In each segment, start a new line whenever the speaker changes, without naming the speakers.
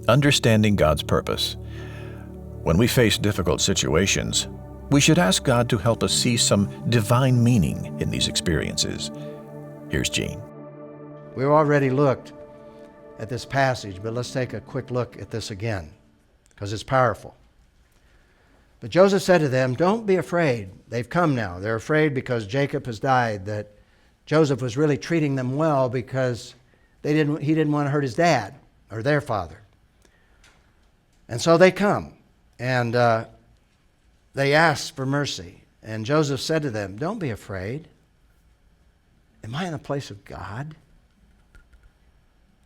Understanding God's purpose. When we face difficult situations, we should ask God to help us see some divine meaning in these experiences. Here's Gene.
We've already looked at this passage, but let's take a quick look at this again, because it's powerful. But Joseph said to them, "Don't be afraid." They've come now. They're afraid because Jacob has died, that Joseph was really treating them well because he didn't want to hurt his dad or their father. And so they come, and they ask for mercy. And Joseph said to them, "Don't be afraid. Am I in the place of God?"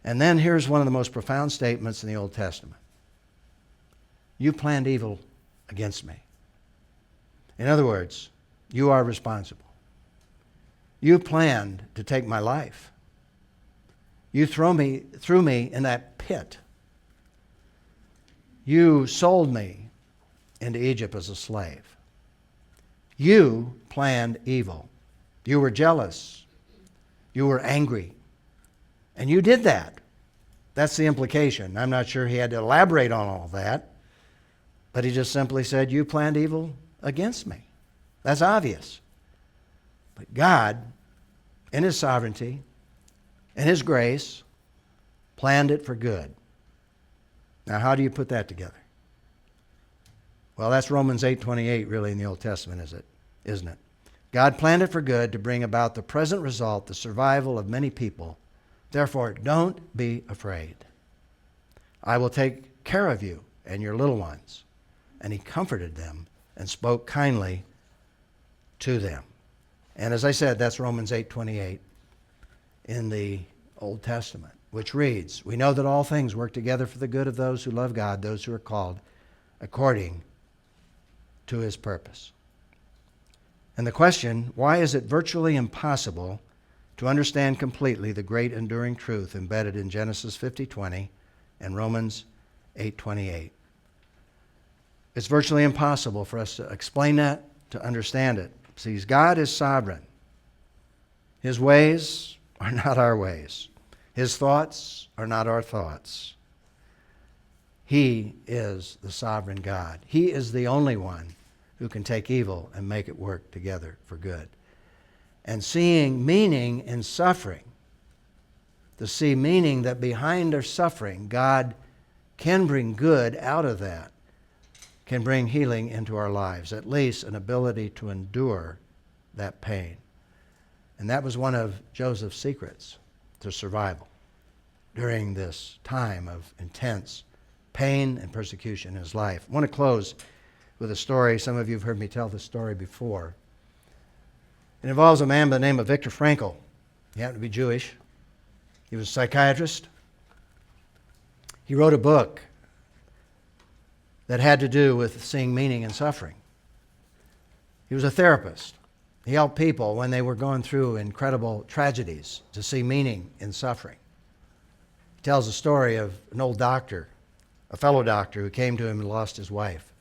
And then here's one of the most profound statements in the Old Testament. You planned evil against me. In other words, you are responsible. You planned to take my life. You threw me in that pit. You sold me into Egypt as a slave. You planned evil. You were jealous. You were angry. And you did that. That's the implication. I'm not sure he had to elaborate on all that, but he just simply said, you planned evil against me. That's obvious. But God, in His sovereignty, in His grace, planned it for good. Now, how do you put that together? Well, that's Romans 8:28 really in the Old Testament, isn't it? God planned it for good to bring about the present result, the survival of many people. Therefore, don't be afraid. I will take care of you and your little ones. And He comforted them and spoke kindly to them. And as I said, that's Romans 8:28 in the Old Testament, which reads, we know that all things work together for the good of those who love God, those who are called according to His purpose. And the question, why is it virtually impossible to understand completely the great enduring truth embedded in Genesis 50:20 and Romans 8:28? It's virtually impossible for us to explain that, to understand it. See, God is sovereign. His ways are not our ways. His thoughts are not our thoughts. He is the sovereign God. He is the only one who can take evil and make it work together for good. And seeing meaning in suffering, to see meaning that behind our suffering, God can bring good out of that, can bring healing into our lives, at least an ability to endure that pain. And that was one of Joseph's secrets to survival during this time of intense pain and persecution in his life. I want to close with a story. Some of you have heard me tell this story before. It involves a man by the name of Viktor Frankl. He happened to be Jewish. He was a psychiatrist. He wrote a book that had to do with seeing meaning in suffering. He was a therapist. He helped people when they were going through incredible tragedies to see meaning in suffering. He tells a story of an old doctor, a fellow doctor who came to him and lost his wife.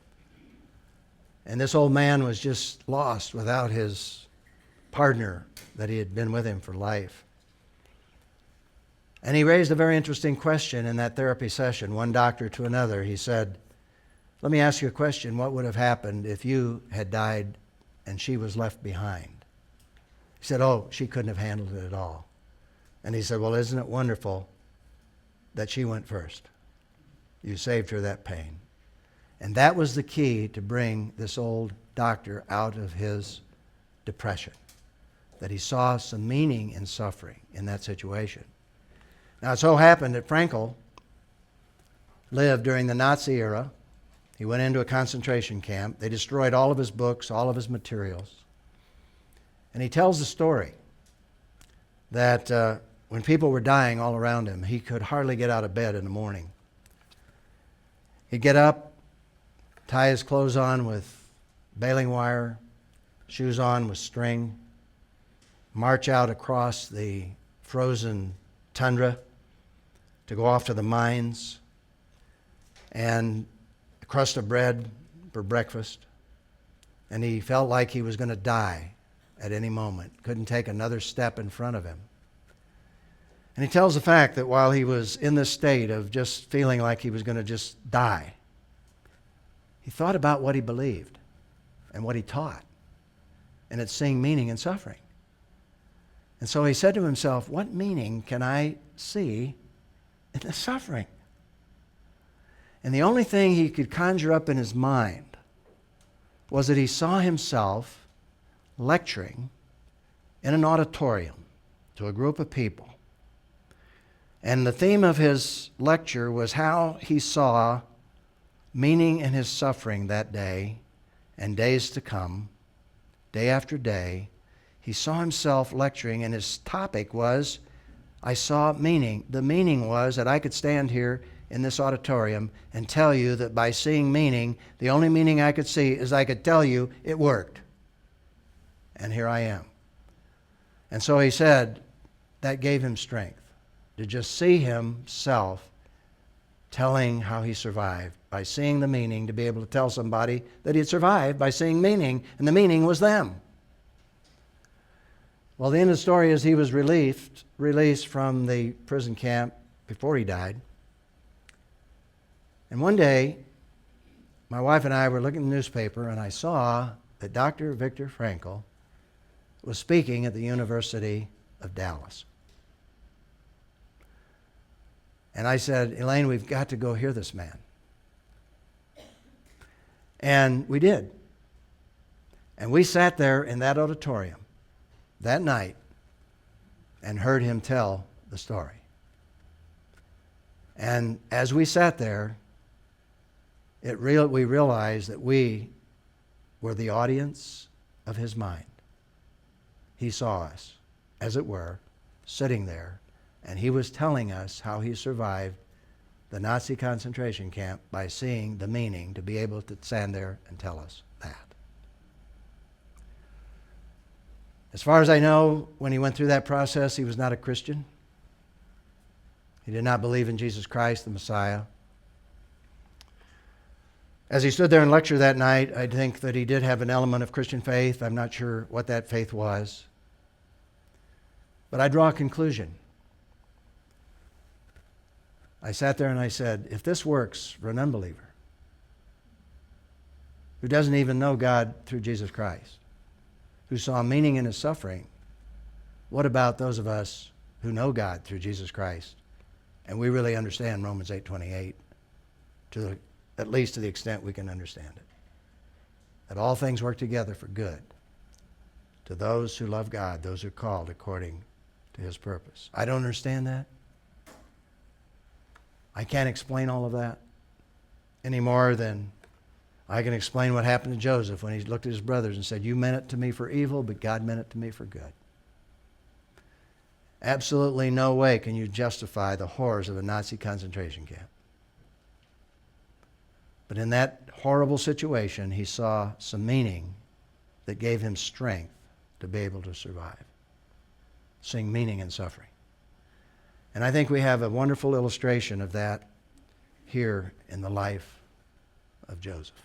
And this old man was just lost without his partner that he had been with him for life. And he raised a very interesting question in that therapy session, one doctor to another. He said, let me ask you a question. What would have happened if you had died and she was left behind? He said, oh, she couldn't have handled it at all. And he said, well, isn't it wonderful that she went first? You saved her that pain. And that was the key to bring this old doctor out of his depression, that he saw some meaning in suffering in that situation. Now, it so happened that Frankl lived during the Nazi era. He went into a concentration camp. They destroyed all of his books, all of his materials. And he tells the story that when people were dying all around him, he could hardly get out of bed in the morning. He'd get up, tie his clothes on with baling wire, shoes on with string, march out across the frozen tundra to go off to the mines, and a crust of bread for breakfast. And he felt like he was going to die at any moment. Couldn't take another step in front of him. And he tells the fact that while he was in this state of just feeling like he was going to just die, he thought about what he believed and what he taught. And it's seeing meaning in suffering. And so he said to himself, what meaning can I see in the suffering? And the only thing he could conjure up in his mind was that he saw himself lecturing in an auditorium to a group of people. And the theme of his lecture was how he saw meaning in his suffering that day and days to come, day after day. He saw himself lecturing, and his topic was, I saw meaning. The meaning was that I could stand here in this auditorium and tell you that by seeing meaning, the only meaning I could see is I could tell you it worked. And here I am. And so he said that gave him strength to just see himself telling how he survived by seeing the meaning, to be able to tell somebody that he had survived by seeing meaning, and the meaning was them. Well, the end of the story is he was released from the prison camp before he died. And one day, my wife and I were looking at the newspaper, and I saw that Dr. Viktor Frankl was speaking at the University of Dallas. And I said, Elaine, we've got to go hear this man. And we did. And we sat there in that auditorium that night and heard him tell the story. And as we sat there, we realized that we were the audience of his mind. He saw us, as it were, sitting there, and he was telling us how he survived the Nazi concentration camp by seeing the meaning to be able to stand there and tell us that. As far as I know, when he went through that process, he was not a Christian. He did not believe in Jesus Christ, the Messiah. As he stood there and lectured that night, I think that he did have an element of Christian faith. I'm not sure what that faith was. But I draw a conclusion. I sat there and I said, if this works for an unbeliever who doesn't even know God through Jesus Christ, who saw meaning in his suffering, what about those of us who know God through Jesus Christ and we really understand Romans 8:28 at least to the extent we can understand it? That all things work together for good to those who love God, those who are called according to his purpose. I don't understand that. I can't explain all of that any more than I can explain what happened to Joseph when he looked at his brothers and said, you meant it to me for evil, but God meant it to me for good. Absolutely no way can you justify the horrors of a Nazi concentration camp. But in that horrible situation, he saw some meaning that gave him strength to be able to survive. Seeing meaning in suffering. And I think we have a wonderful illustration of that here in the life of Joseph.